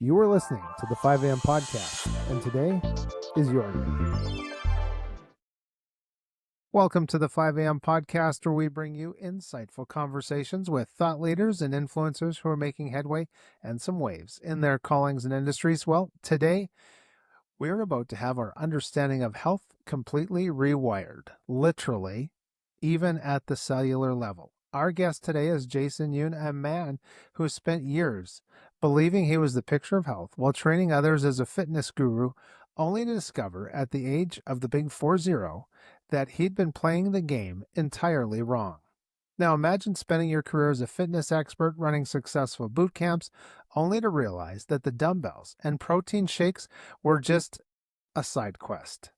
You are listening to the 5 a.m. podcast, and today is your day. Welcome to the 5 a.m. podcast, where we bring you insightful conversations with thought leaders and influencers who are making headway and some waves in their callings and industries. Well, today we're about to have our understanding of health completely rewired, literally, even at the cellular level. Our guest today is Jason Yoon, a man who spent years believing he was the picture of health while training others as a fitness guru, only to discover at the age of the big 40 that he'd been playing the game entirely wrong. Now imagine spending your career as a fitness expert running successful boot camps, only to realize that the dumbbells and protein shakes were just a side quest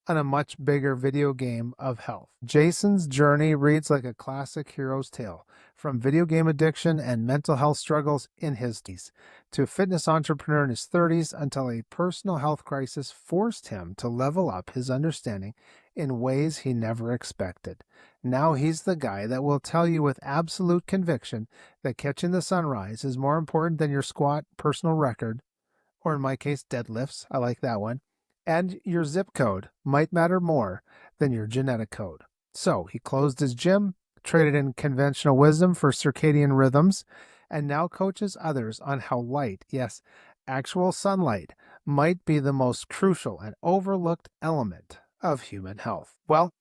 on a much bigger video game of health. Jason's journey reads like a classic hero's tale, from video game addiction and mental health struggles in his teens to a fitness entrepreneur in his 30s, until a personal health crisis forced him to level up his understanding in ways he never expected. Now he's the guy that will tell you with absolute conviction that catching the sunrise is more important than your squat personal record, or in my case, deadlifts. I like that one. And your zip code might matter more than your genetic code. So he closed his gym, traded in conventional wisdom for circadian rhythms, and now coaches others on how light, yes, actual sunlight, might be the most crucial and overlooked element of human health. Well,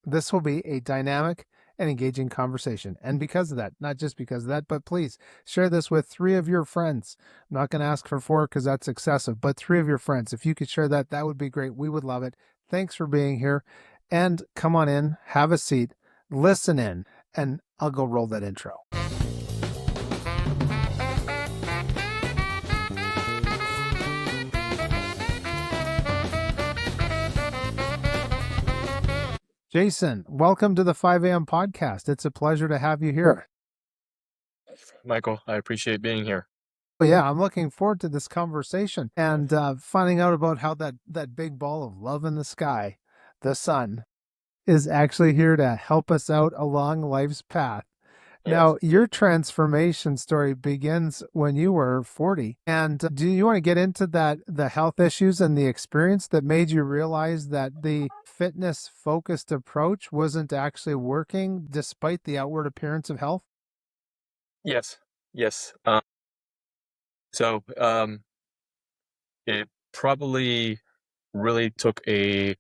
this will be a dynamic and engaging conversation. And because of that, not just because of that, but please share this with 3 of your friends. I'm not going to ask for 4 because that's excessive, but 3 of your friends. If you could share that, that would be great. We would love it. Thanks for being here. And come on in, have a seat, listen in, and I'll go roll that intro. Jason, welcome to the 5 a.m. podcast. It's a pleasure to have you here. Michael, I appreciate being here. Well, yeah, I'm looking forward to this conversation and finding out about how that big ball of love in the sky, the sun, is actually here to help us out along life's path. Now, your transformation story begins when you were 40. And do you want to get into that, the health issues and the experience that made you realize that the fitness-focused approach wasn't actually working despite the outward appearance of health? Yes. So it probably really took a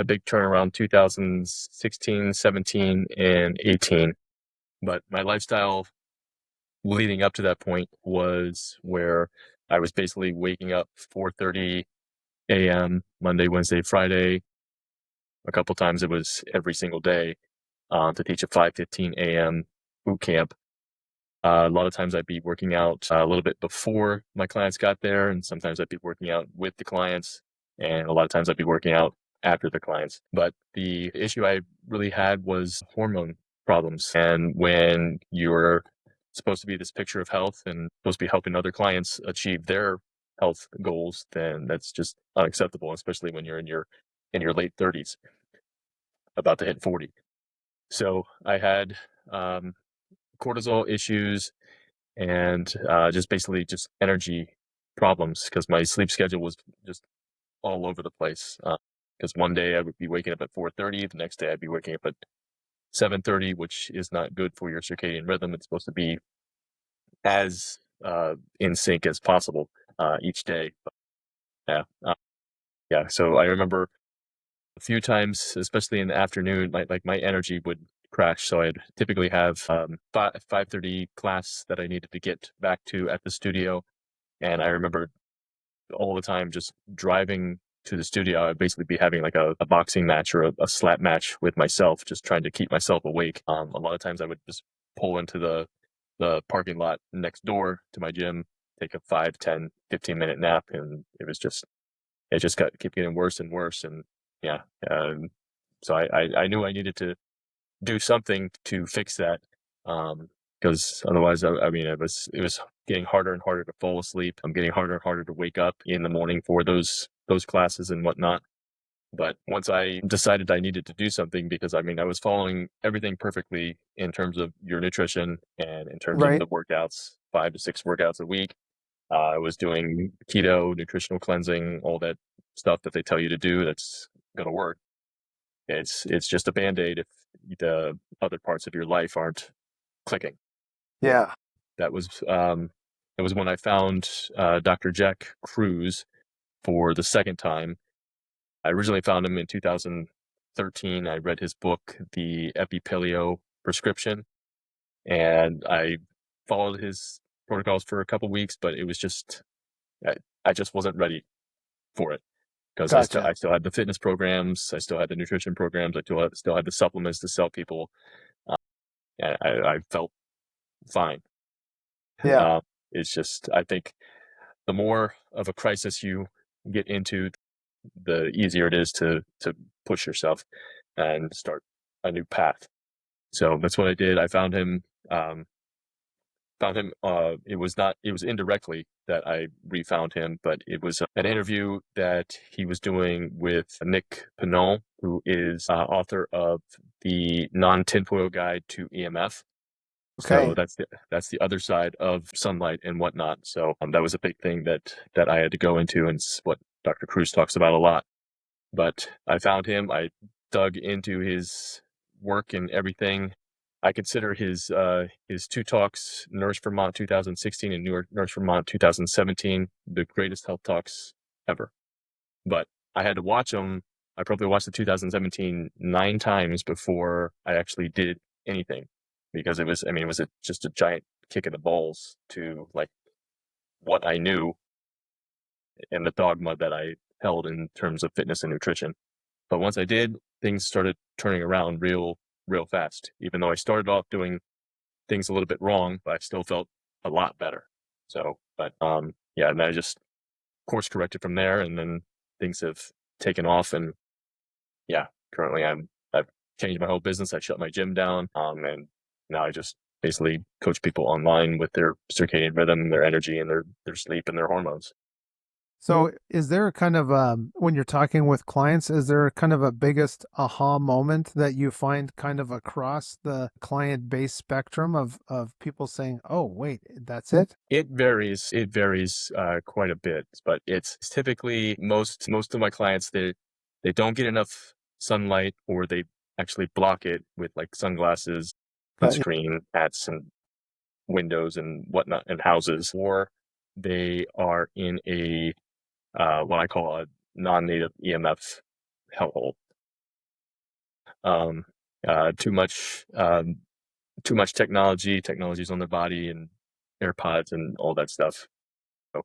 big turnaround 2016, 17, and 18. But my lifestyle leading up to that point was where I was basically waking up 4:30 a.m. Monday, Wednesday, Friday. A couple times it was every single day to teach a 5:15 a.m. boot camp. A lot of times I'd be working out a little bit before my clients got there, and sometimes I'd be working out with the clients, and a lot of times I'd be working out after the clients. But the issue I really had was hormone problems. And when you're supposed to be this picture of health and supposed to be helping other clients achieve their health goals, then that's just unacceptable, especially when you're in your late 30s, about to hit 40. So I had cortisol issues and just basically just energy problems, because my sleep schedule was just all over the place. Because one day I would be waking up at 4:30, the next day I'd be waking up at 7:30, which is not good for your circadian rhythm. It's supposed to be as in sync as possible each day. But, yeah. So I remember a few times, especially in the afternoon, my energy would crash. So I'd typically have 5:30 class that I needed to get back to at the studio. And I remember all the time just driving to the studio, I'd basically be having like a boxing match or a slap match with myself, just trying to keep myself awake. A lot of times I would just pull into the parking lot next door to my gym, take a 5, 10, 15-minute nap. And it just kept getting worse and worse. And yeah. So I knew I needed to do something to fix that. Because otherwise, I mean, it was getting harder and harder to fall asleep. I'm getting harder and harder to wake up in the morning for those classes and whatnot. But once I decided I needed to do something, because I mean, I was following everything perfectly in terms of your nutrition and in terms of Right. the workouts, 5 to 6 workouts a week. I was doing keto, nutritional cleansing, all that stuff that they tell you to do that's going to work. It's just a Band-Aid if the other parts of your life aren't clicking. Yeah. That was it was when I found Dr. Jack Kruse for the second time. I originally found him in 2013. I read his book, The Epipaleo Prescription, and I followed his protocols for a couple weeks, but it was just I just wasn't ready for it because Gotcha. I still had the fitness programs, I still had the nutrition programs, I still had the supplements to sell people, and I felt fine. Yeah. Uh, it's just I think the more of a crisis you get into, the easier it is to push yourself and start a new path. So that's what I did. I found him. It was indirectly that I refound him, but it was an interview that he was doing with Nick Pinon, who is author of the Non-Tinfoil Guide to EMF. So Okay. that's the other side of sunlight and whatnot. So that was a big thing that I had to go into, and it's what Dr. Kruse talks about a lot. But I found him. I dug into his work and everything. I consider his two talks, Nurse Vermont 2016 and Nurse Vermont 2017, the greatest health talks ever. But I had to watch them. I probably watched the 2017 9 times before I actually did anything, because it was just a giant kick in the balls to like what I knew and the dogma that I held in terms of fitness and nutrition. But once I did, things started turning around real fast. Even though I started off doing things a little bit wrong, but I still felt a lot better. So, but yeah, and I just course corrected from there, and then things have taken off. And yeah, currently I've changed my whole business. I shut my gym down, and now I just basically coach people online with their circadian rhythm, their energy, and their sleep and their hormones. So, is there a kind of when you're talking with clients, is there a kind of a biggest aha moment that you find kind of across the client base spectrum of people saying, "Oh, wait, that's it"? It varies. It varies quite a bit, but it's typically most of my clients, they don't get enough sunlight, or they actually block it with like sunglasses, Got you. sunscreen, hats, and windows and whatnot, and houses, or they are in a what I call a non-native EMF hellhole. Um, uh, too much um, Too much technologies on their body, and AirPods and all that stuff. So,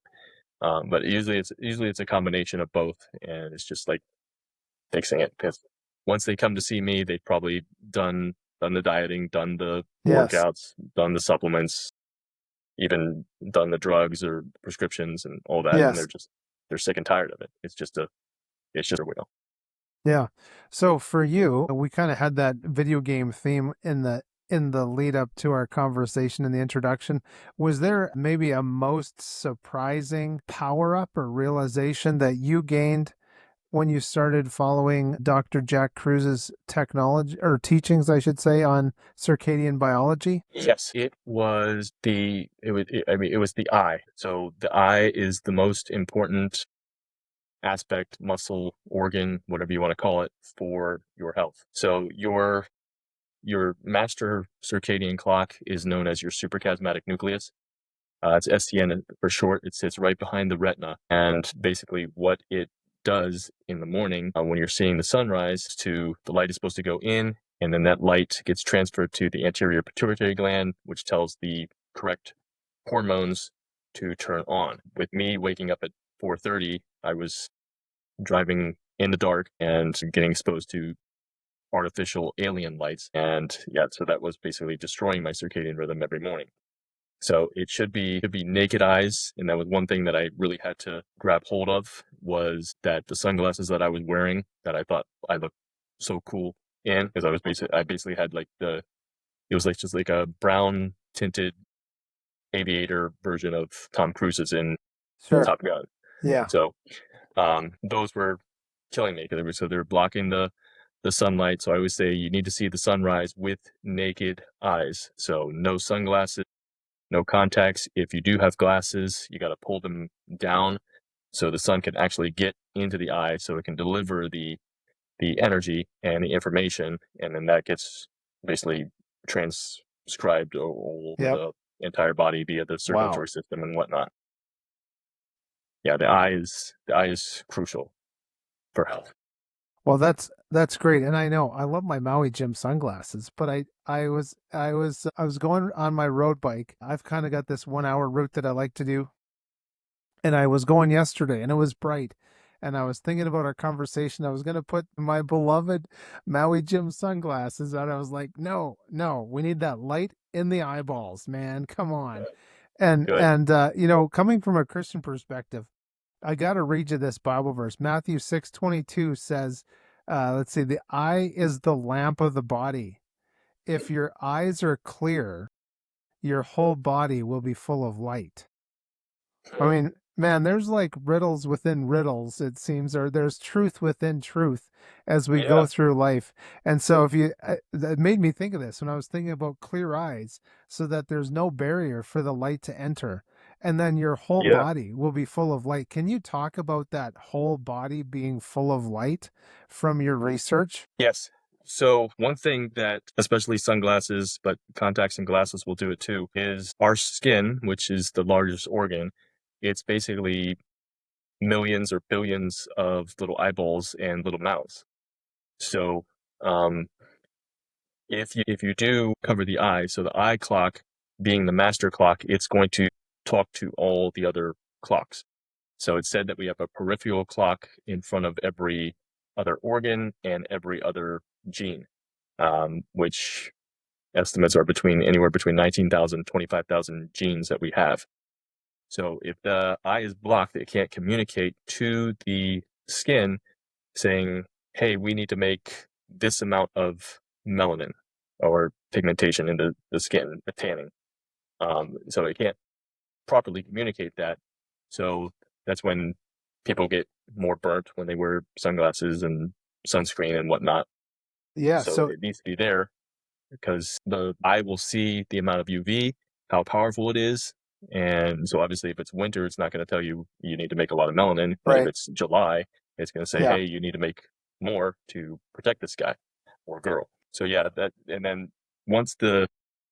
but usually it's a combination of both, and it's just like fixing it, because once they come to see me, they've probably done the dieting, done the Yes. workouts, done the supplements, even done the drugs or prescriptions and all that, and Yes. they're sick and tired of it. It's just a wheel. Yeah. So for you, we kind of had that video game theme in the lead up to our conversation in the introduction. Was there maybe a most surprising power up or realization that you gained when you started following Dr. Jack Kruse's technology or teachings, I should say, on circadian biology? Yes, it was the eye. So the eye is the most important aspect, muscle, organ, whatever you want to call it, for your health. So your master circadian clock is known as your suprachiasmatic nucleus. It's STN for short. It sits right behind the retina, and basically what it does in the morning, when you're seeing the sunrise, the light is supposed to go in, and then that light gets transferred to the anterior pituitary gland, which tells the correct hormones to turn on. With me waking up at 4:30, I was driving in the dark and getting exposed to artificial alien lights, and yeah, so that was basically destroying my circadian rhythm every morning. So it should be naked eyes, and that was one thing that I really had to grab hold of, was that the sunglasses that I was wearing, that I thought I looked so cool in, because I basically had like it was like just like a brown tinted aviator version of Tom Cruise's in Sure. Top Gun. Yeah. So those were killing me, because they were blocking the sunlight. So I always say you need to see the sunrise with naked eyes. So no sunglasses, no contacts. If you do have glasses, you got to pull them down so the sun can actually get into the eye, so it can deliver the energy and the information, and then that gets basically transcribed all over Yep. the entire body via the Wow. circulatory system and whatnot. Yeah, the eye is crucial for health. Well, that's great, and I know I love my Maui Jim sunglasses, but I was going on my road bike. I've kind of got this 1 hour route that I like to do, and I was going yesterday, and it was bright, and I was thinking about our conversation. I was going to put my beloved Maui Jim sunglasses on. I was like, no, no, we need that light in the eyeballs, man. Come on. Good. And you know, coming from a Christian perspective, I got to read you this Bible verse. Matthew 6:22 says, let's see, the eye is the lamp of the body. If your eyes are clear, your whole body will be full of light. I mean, man, there's like riddles within riddles, it seems, or there's truth within truth as we go Yeah. through life. And so, if you, that made me think of this when I was thinking about clear eyes, so that there's no barrier for the light to enter. And then your whole Yeah. body will be full of light. Can you talk about that whole body being full of light from your research? Yes. So one thing that especially sunglasses, but contacts and glasses will do it too, is our skin, which is the largest organ. It's basically millions or billions of little eyeballs and little mouths. So um, if you do cover the eye, so the eye clock being the master clock, it's going to talk to all the other clocks. So it's said that we have a peripheral clock in front of every other organ and every other gene, which estimates are anywhere between 19,000, 25,000 genes that we have. So if the eye is blocked, it can't communicate to the skin saying, hey, we need to make this amount of melanin or pigmentation in the skin, the tanning. So it can't properly communicate that. So that's when people get more burnt when they wear sunglasses and sunscreen and whatnot. Yeah. So So, it needs to be there because the eye will see the amount of UV, how powerful it is. And so obviously if it's winter, it's not going to tell you you need to make a lot of melanin. But if right. it's July, it's going to say, Yeah. hey, you need to make more to protect this guy or girl. So yeah, that and then once the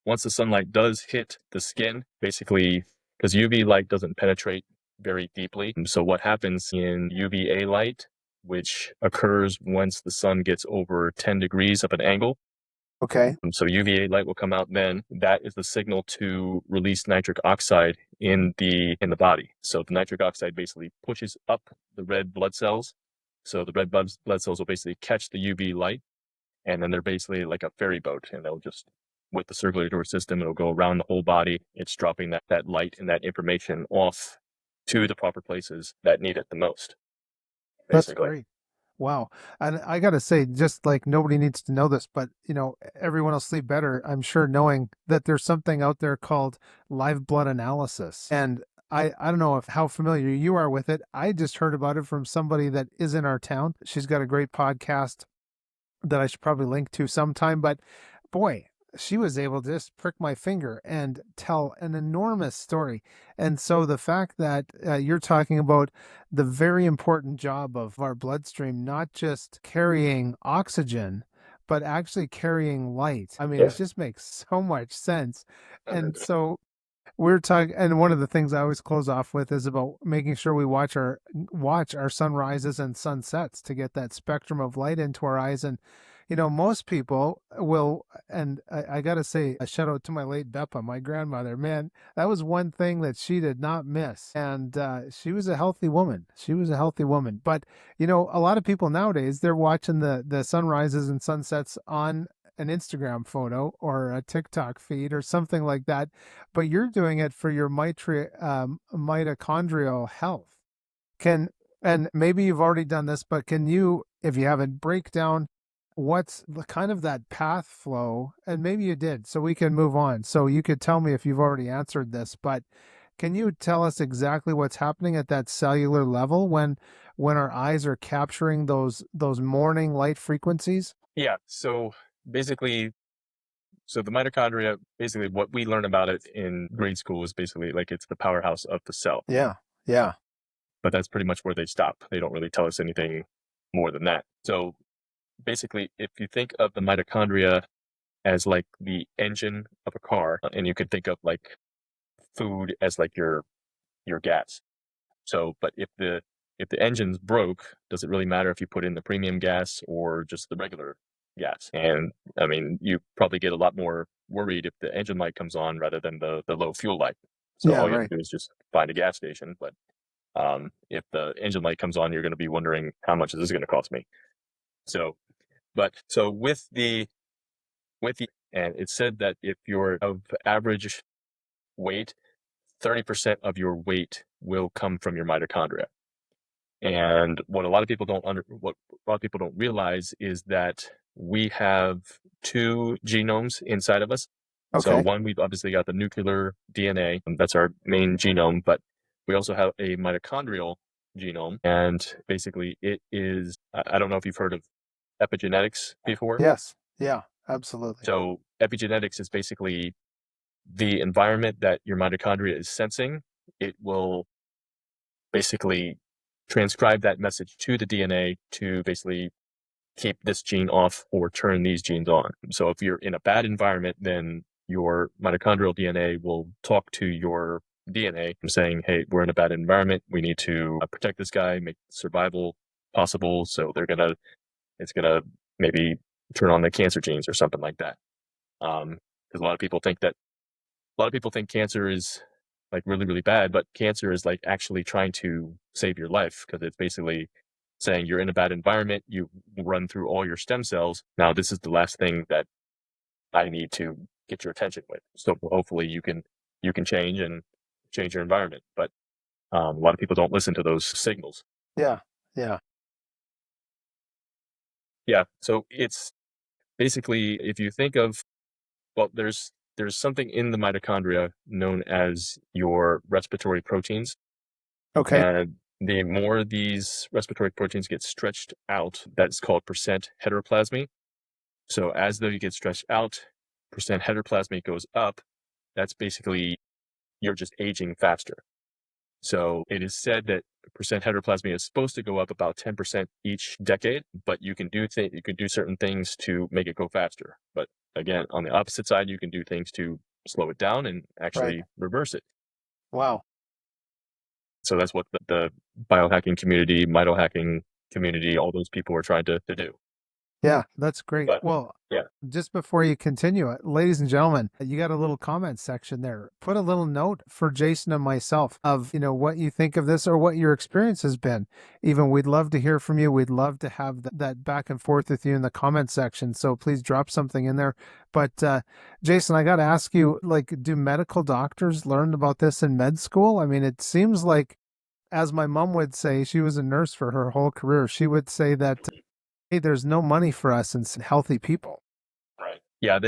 once the sunlight does hit the skin, basically because UV light doesn't penetrate very deeply. So what happens in UVA light, which occurs once the sun gets over 10 degrees of an angle, Okay. so UVA light will come out then. That is the signal to release nitric oxide in the body. So the nitric oxide basically pushes up the red blood cells. So the red blood cells will basically catch the UV light, and then they're basically like a ferry boat, and they'll just with the circulatory system, it'll go around the whole body. It's dropping that light and that information off to the proper places that need it the most, That's basically. great. Wow. And I got to say, just like nobody needs to know this, but you know, everyone will sleep better, I'm sure, knowing that there's something out there called live blood analysis. And I don't know if how familiar you are with it. I just heard about it from somebody that is in our town. She's got a great podcast that I should probably link to sometime. But boy, she was able to just prick my finger and tell an enormous story. And so the fact that you're talking about the very important job of our bloodstream, not just carrying oxygen, but actually carrying light. I mean, it Yeah. just makes so much sense. And so we're talking, and one of the things I always close off with is about making sure we watch our sunrises and sunsets to get that spectrum of light into our eyes. And you know, most people will, and I got to say a shout out to my late Beppa, my grandmother. Man, that was one thing that she did not miss, and she was a healthy woman. She was a healthy woman. But you know, a lot of people nowadays they're watching the sunrises and sunsets on an Instagram photo or a TikTok feed or something like that, but you're doing it for your mitochondrial health. Can and maybe you've already done this, but can you, if you haven't, break down what's the kind of that path flow? And maybe you did, so we can move on. So you could tell me if you've already answered this, but can you tell us exactly what's happening at that cellular level when our eyes are capturing those morning light frequencies? Yeah. So basically So the mitochondria, basically what we learn about it in grade school is basically like it's the powerhouse of the cell. Yeah. Yeah. But that's pretty much where they stop. They don't really tell us anything more than that. So basically, if you think of the mitochondria as like the engine of a car, and you could think of like food as like your gas. So, but if the engine's broke, does it really matter if you put in the premium gas or just the regular gas? And I mean, you probably get a lot more worried if the engine light comes on rather than the low fuel light. So Yeah. all you have Right. to do is just find a gas station. But if the engine light comes on, you're going to be wondering how much is this going to cost me. So, but so with the and it said that if you're of average weight, 30% of your weight will come from your mitochondria. And what a lot of people don't realize is that we have two genomes inside of us. So Okay. one, we've obviously got the nuclear DNA, and that's our main genome, but we also have a mitochondrial genome. And basically it is, I don't know if you've heard of epigenetics before. Yes. Yeah. Absolutely. So epigenetics is basically the environment that your mitochondria is sensing. It will basically transcribe that message to the DNA to basically keep this gene off or turn these genes on. So if you're in a bad environment, then your mitochondrial DNA will talk to your DNA saying, hey, we're in a bad environment. We need to protect this guy, make survival possible. So it's going to maybe turn on the cancer genes or something like that. Because a lot of people think cancer is like really, really bad, but cancer is like actually trying to save your life because it's basically saying you're in a bad environment, you run through all your stem cells. Now, this is the last thing that I need to get your attention with. So hopefully you can change and change your environment. But a lot of people don't listen to those signals. Yeah. Yeah. Yeah. So it's basically if you think of well, there's something in the mitochondria known as your respiratory proteins. Okay. And the more these respiratory proteins get stretched out, that's called percent heteroplasmy. So as though you get stretched out, percent heteroplasmy goes up. That's basically you're just aging faster. So it is said that percent heteroplasmy is supposed to go up about 10% each decade, but you can do certain things to make it go faster. But again, on the opposite side, you can do things to slow it down and Right. actually reverse it. Wow. So that's what the biohacking community, mitohacking community, all those people are trying to do. Yeah, that's great. But Well, yeah, just before you continue, ladies and gentlemen, you got a little comment section there. Put a little note for Jason and myself of, what you think of this or what your experience has been. Even we'd love to hear from you. We'd love to have that back and forth with you in the comment section. So please drop something in there. But Jason, I got to ask you, like, do medical doctors learn about this in med school? I mean, it seems like, as my mom would say, she was a nurse for her whole career. She would say that, hey, there's no money for us in healthy people. right. Yeah,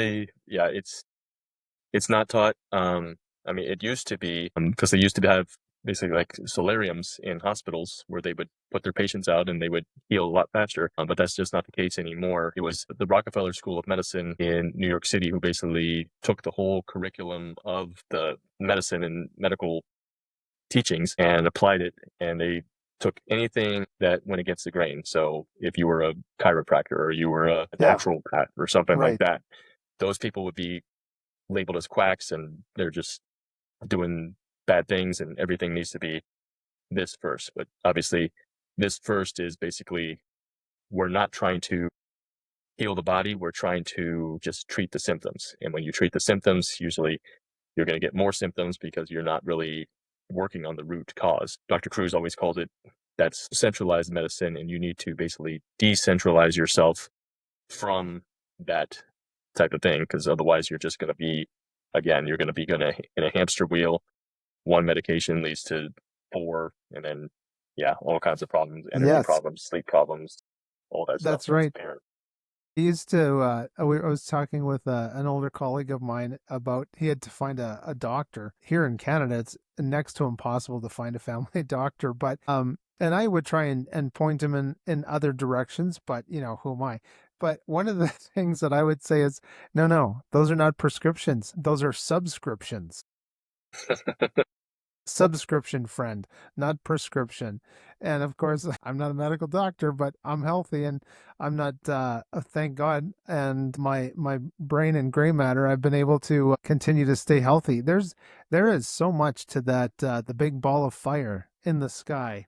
it's not taught. I mean, it used to be because they used to have basically like solariums in hospitals where they would put their patients out and they would heal a lot faster. But that's just not the case anymore. It was the Rockefeller School of Medicine in New York City who basically took the whole curriculum of the medicine and medical teachings and applied it, and they took anything that went against the grain. So if you were a chiropractor or you were a Yeah, naturopath or something like right. that, those people would be labeled as quacks and they're just doing bad things and everything needs to be this first. But obviously, this first is basically we're not trying to heal the body, we're trying to just treat the symptoms. And when you treat the symptoms, usually you're going to get more symptoms because you're not really working on the root cause. Dr. Cruz always calls it that's centralized medicine, and you need to basically decentralize yourself from that type of thing because otherwise you're just going to be, again, you're going to be in a hamster wheel. One medication leads to four, and then, yeah, all kinds of problems, energy Yes, problems, sleep problems, all that stuff that's starts right. appearing. He used to, I was talking with an older colleague of mine about he had to find a doctor here in Canada. It's next to impossible to find a family doctor, but, and I would try and point him in other directions, but who am I? But one of the things that I would say is no, no, those are not prescriptions. Those are subscriptions. Subscription friend, not prescription. And of course, I'm not a medical doctor, but I'm healthy and I'm not, thank God. And my brain and gray matter, I've been able to continue to stay healthy. There is so much to that, the big ball of fire in the sky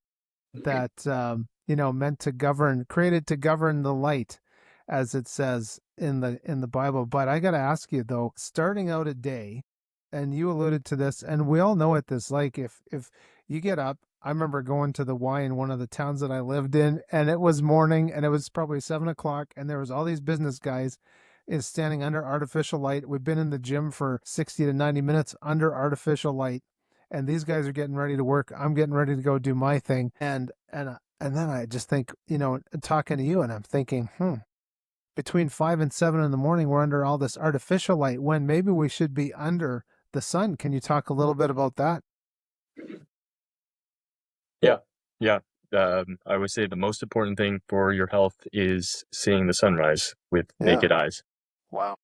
that meant to govern, created to govern the light, as it says in the Bible. But I got to ask you though, starting out a day, and you alluded to this, and we all know what this like. If you get up, I remember going to the Y in one of the towns that I lived in, and it was morning, and it was probably 7 o'clock, and there was all these business guys is standing under artificial light. We've been in the gym for 60 to 90 minutes under artificial light, and these guys are getting ready to work. I'm getting ready to go do my thing, and then I just think, talking to you, and I'm thinking, between 5 and 7 in the morning, we're under all this artificial light when maybe we should be under the sun. Can you talk a little bit about that? Yeah, yeah. I would say the most important thing for your health is seeing the sunrise with Yeah. naked eyes. Wow.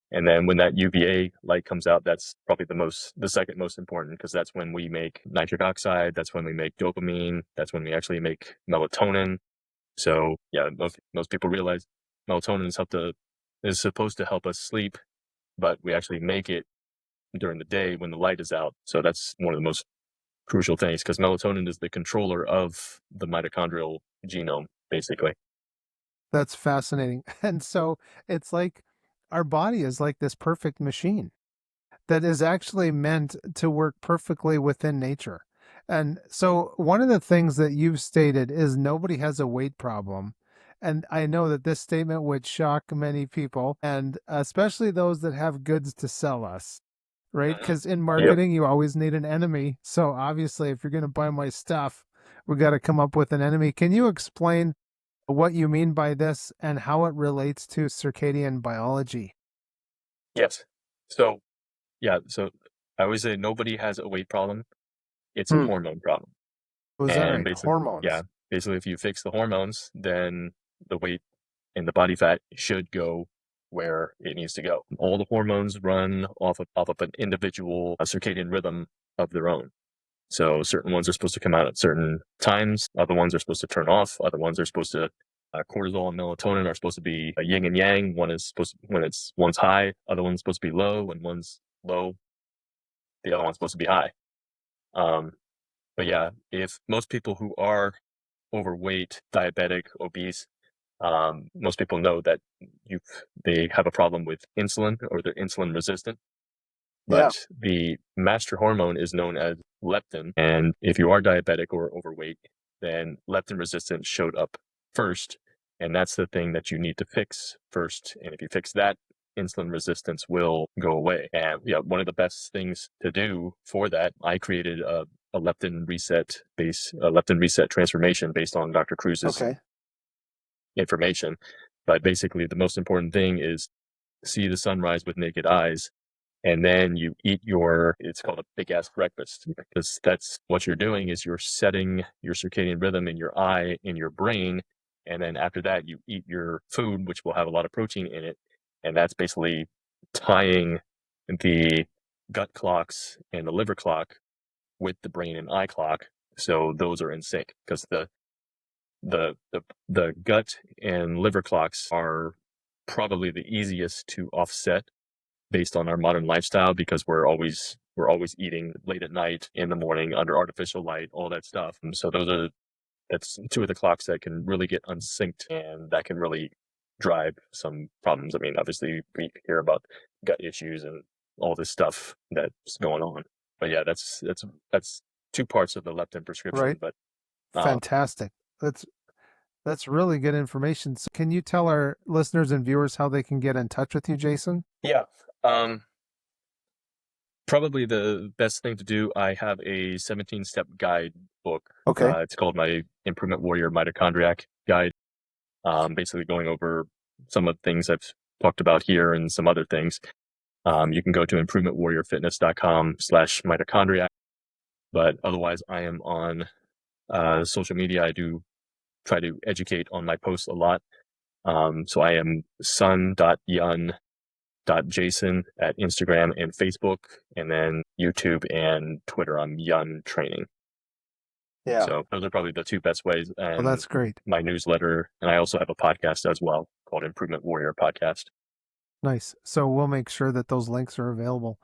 And then when that UVA light comes out, that's probably the second most important, because that's when we make nitric oxide. That's when we make dopamine. That's when we actually make melatonin. So yeah, most people realize melatonin is supposed to help us sleep, but we actually make it during the day when the light is out. So that's one of the most crucial things, because melatonin is the controller of the mitochondrial genome, basically. That's fascinating. And so it's like our body is like this perfect machine that is actually meant to work perfectly within nature. And so one of the things that you've stated is nobody has a weight problem. And I know that this statement would shock many people, and especially those that have goods to sell us, right? Mhm. Because in Yep. marketing, you always need an enemy. So obviously, if you're going to buy my stuff, we got to come up with an enemy. Can you explain what you mean by this and how it relates to circadian biology? Yes. So yeah, so I always say nobody has a weight problem. It's a Hmm. hormone problem. Was that And right? basically, yeah, Hormones. basically if you fix the hormones, then the weight and the body fat should go where it needs to go. All the hormones run off of an individual circadian rhythm of their own. So certain ones are supposed to come out at certain times. Other ones are supposed to turn off. Other ones are supposed to cortisol and melatonin are supposed to be a yin and yang. One is supposed to, when it's one's high, other one's supposed to be low. When one's low, the other one's supposed to be high. Um, but yeah, if most people who are overweight, diabetic, obese, most people know that you they have a problem with insulin, or they're insulin resistant. Yeah. But the master hormone is known as leptin. And if you are diabetic or overweight, then leptin resistance showed up first. And that's the thing that you need to fix first. And if you fix that, insulin resistance will go away. And yeah, one of the best things to do for that, I created a leptin reset transformation based on Dr. Cruz's Okay. information. But basically, the most important thing is see the sunrise with naked eyes, and then you eat it's called a big ass breakfast, because that's what you're doing is you're setting your circadian rhythm in your eye, in your brain. And then after that, you eat your food, which will have a lot of protein in it. And that's basically tying the gut clocks and the liver clock with the brain and eye clock. So those are in sync, because the gut and liver clocks are probably the easiest to offset based on our modern lifestyle, because we're always eating late at night, in the morning, under artificial light, all that stuff. And so that's two of the clocks that can really get unsynced, and that can really drive some problems. I mean, obviously we hear about gut issues and all this stuff that's going on. But yeah, that's two parts of the leptin prescription. Right. But Fantastic. That's that's really good information. So can you tell our listeners and viewers how they can get in touch with you, Jason? yeah, um, probably the best thing to do, I have a 17-step guide book. Okay. It's called my Improvement Warrior Mitochondriac Guide. Basically going over some of the things I've talked about here and some other things. You can go to improvementwarriorfitness.com/mitochondriac. But otherwise, I am on social media. I do try to educate on my posts a lot. So I am sun.yun.jason at Instagram and Facebook, and then YouTube and Twitter. I'm Yun Training. Yeah. So those are probably the two best ways. Well, And that's great. my newsletter, and I also have a podcast as well called Improvement Warrior Podcast. Nice. So we'll make sure that those links are available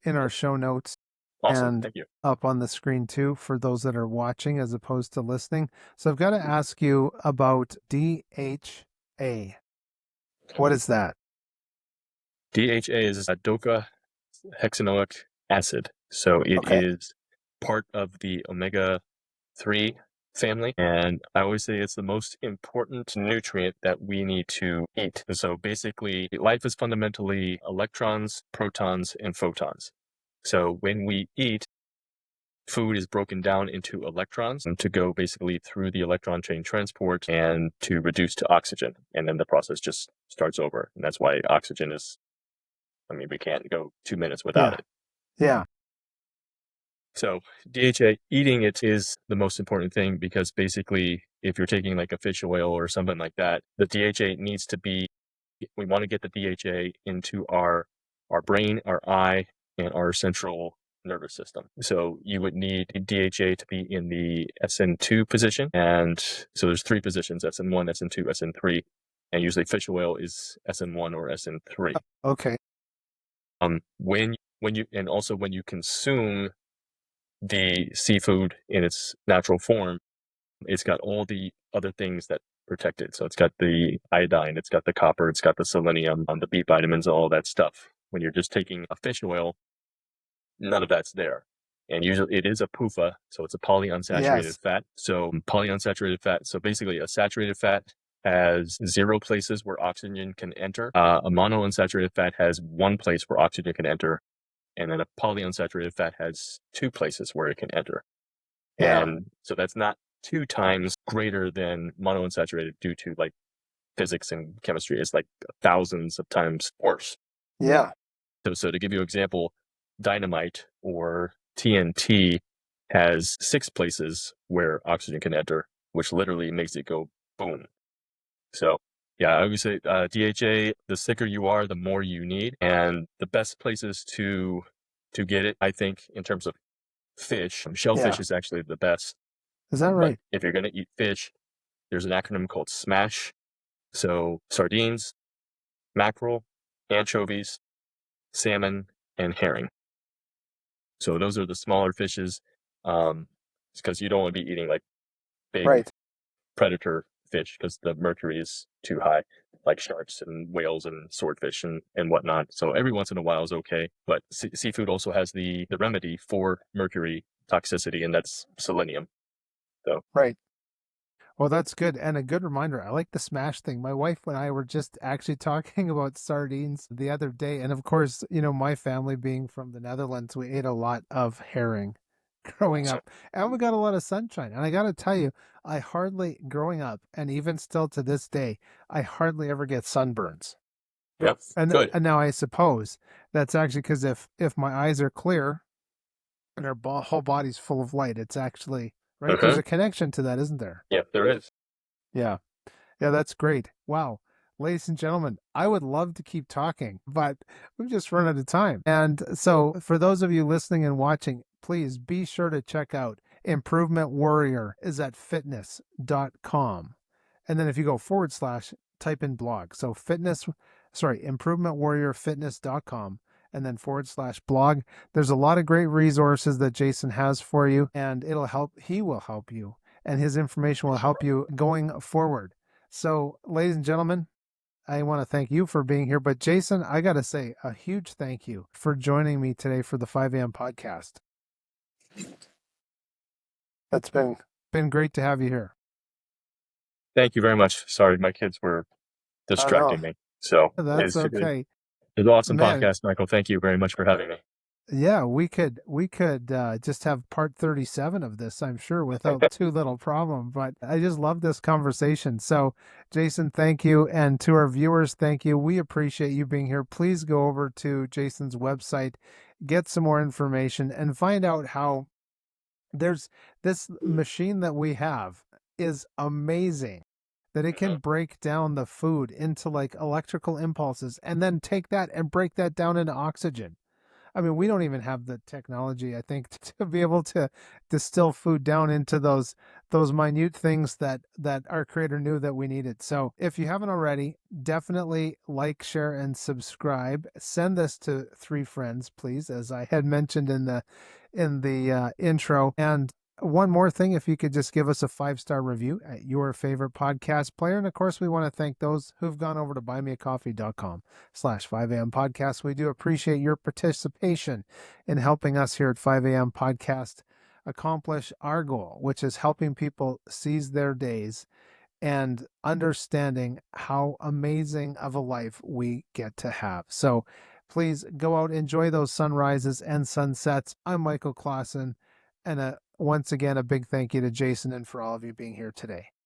in our show notes Awesome. and Thank you. up on the screen too for those that are watching as opposed to listening. So I've got to ask you about DHA. What is that? DHA is a doca hexanoic acid. So it is part of the omega-3 family. And I always say it's the most important nutrient that we need to eat. So basically, life is fundamentally electrons, protons, and photons. So when we eat, food is broken down into electrons to go basically through the electron chain transport and to reduce to oxygen. And then the process just starts over. And that's why oxygen is, we can't go 2 minutes without it. Yeah. So DHA, eating it is the most important thing, because basically if you're taking like a fish oil or something like that, the DHA needs to be, we want to get the DHA into our brain, our eye, and our central nervous system. So you would need DHA to be in the SN2 position. And so there's 3 positions, SN1, SN2, SN3. And usually fish oil is SN1 or SN3. Okay. When you consume the seafood in its natural form, it's got all the other things that protect it. So it's got the iodine, it's got the copper, it's got the selenium, the B vitamins, all that stuff. When you're just taking a fish oil, none of that's there. And usually it is a PUFA, so it's a polyunsaturated fat. So polyunsaturated fat, so basically a saturated fat has 0 places where oxygen can enter. A monounsaturated fat has 1 place where oxygen can enter. And then a polyunsaturated fat has 2 places where it can enter. Yeah. And so that's not 2 times greater than monounsaturated due to like physics and chemistry. It's like thousands of times worse. Yeah. So to give you an example, dynamite or TNT has 6 places where oxygen can enter, which literally makes it go boom. So yeah, I would say DHA, the sicker you are, the more you need. And the best places to get it, I think, in terms of fish, shellfish is actually the best. Is that right? But if you're going to eat fish, there's an acronym called SMASH. So sardines, mackerel, anchovies, salmon, and herring. So those are the smaller fishes, because you don't want to be eating like big predator fish, because the mercury is too high, like sharks and whales and swordfish and whatnot. So every once in a while is okay. But seafood also has the remedy for mercury toxicity, and that's selenium. So Well, that's good. And a good reminder. I like the smash thing. My wife and I were just actually talking about sardines the other day. And of course, my family being from the Netherlands, we ate a lot of herring growing up. And we got a lot of sunshine. And I got to tell you, I hardly, growing up, and even still to this day, I hardly ever get sunburns. Yep. And Good. and now I suppose that's actually because if my eyes are clear and our whole body's full of light, it's actually right. There's a connection to that, isn't there? Yep, there is. Yeah. Yeah, that's great. Wow. Ladies and gentlemen, I would love to keep talking, but we've just run out of time. And so for those of you listening and watching, please be sure to check out Improvement Warrior is at fitness.com. And then if you go / type in blog. So improvementwarriorfitness.com and then / blog. There's a lot of great resources that Jason has for you, and he will help you, and his information will help you going forward. So, ladies and gentlemen, I want to thank you for being here. But Jason, I got to say a huge thank you for joining me today for the 5 a.m. podcast. That's been great to have you here. Thank you very much. Sorry, my kids were distracting me. So that's okay. It's an awesome podcast, Michael. Thank you very much for having me. Yeah, we could just have part 37 of this, I'm sure, without too little problem. But I just love this conversation. So, Jason, thank you. And to our viewers, thank you. We appreciate you being here. Please go over to Jason's website, get some more information, and find out how there's this machine that we have is amazing. that it can Mhm. break down the food into like electrical impulses and then take that and break that down into oxygen. I mean, we don't even have the technology, I think, to be able to distill food down into those minute things that our creator knew that we needed. So, if you haven't already, definitely like, share, and subscribe. Send this to 3 friends, please, as I had mentioned in the intro. And one more thing, if you could just give us a 5-star review at your favorite podcast player. And of course, we want to thank those who've gone over to buymeacoffee.com/5am podcast. We do appreciate your participation in helping us here at 5am podcast accomplish our goal, which is helping people seize their days and understanding how amazing of a life we get to have. So please go out, enjoy those sunrises and sunsets. I'm Michael Klassen, and once again, a big thank you to Jason and for all of you being here today.